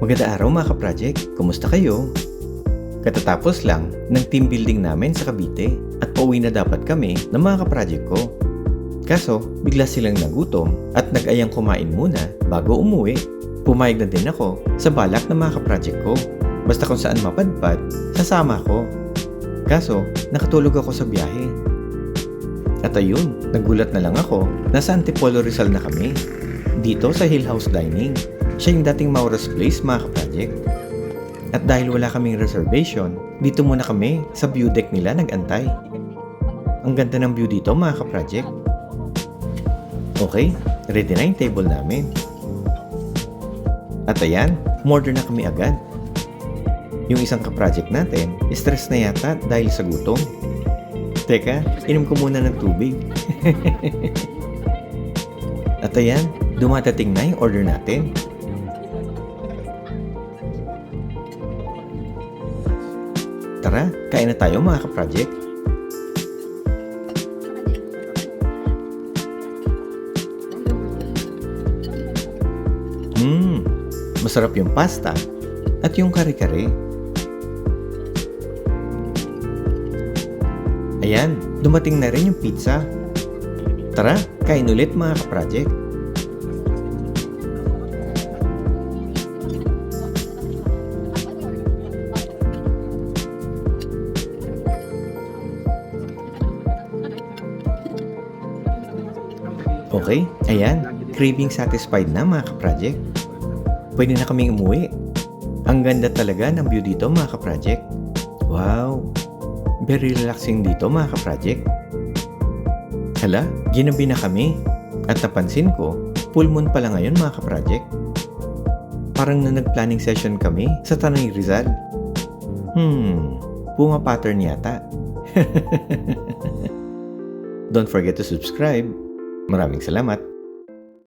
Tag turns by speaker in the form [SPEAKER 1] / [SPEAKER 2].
[SPEAKER 1] Magandang araw mga ka-project, kumusta kayo? Katatapos lang ng team building namin sa Cavite at pauwi na dapat kami ng mga ka-project ko. Kaso, bigla silang nagutom at nag-ayang kumain muna bago umuwi. Pumayag na din ako sa balak ng mga ka-project ko. Basta kung saan mapadpad, sasama ko. Kaso, nakatulog ako sa biyahe. At ayun, nagulat na lang ako na sa Antipolo Rizal na kami. Dito sa Hill House Dining. Siya yung dating Maura's Place mga ka-project. At dahil wala kaming reservation, dito muna kami sa view deck nila nag-antay. Ang ganda ng view dito mga ka-project. Okay, ready na yung table namin. At ayan, umorder na kami agad. Yung isang ka-project natin, stress na yata dahil sa gutom. Teka, inom ko muna ng tubig. At ayan, dumadating na yung order natin. Tara, kain na tayo mga ka-project. Masarap yung pasta at yung kare-kare. Ayan, dumating na rin yung pizza. Tara, kain ulit mga ka-project. Okay, ayan, craving satisfied na mga ka-project. Pwede na kaming umuwi. Ang ganda talaga ng view dito mga ka-project. Wow! Very relaxing dito mga ka-project. Hala, ginabi na kami. At napansin ko, full moon pala ngayon mga ka-project. Parang na nag-planning session kami sa Tanay Rizal. Bunga pattern yata. Don't forget to subscribe. Maraming salamat.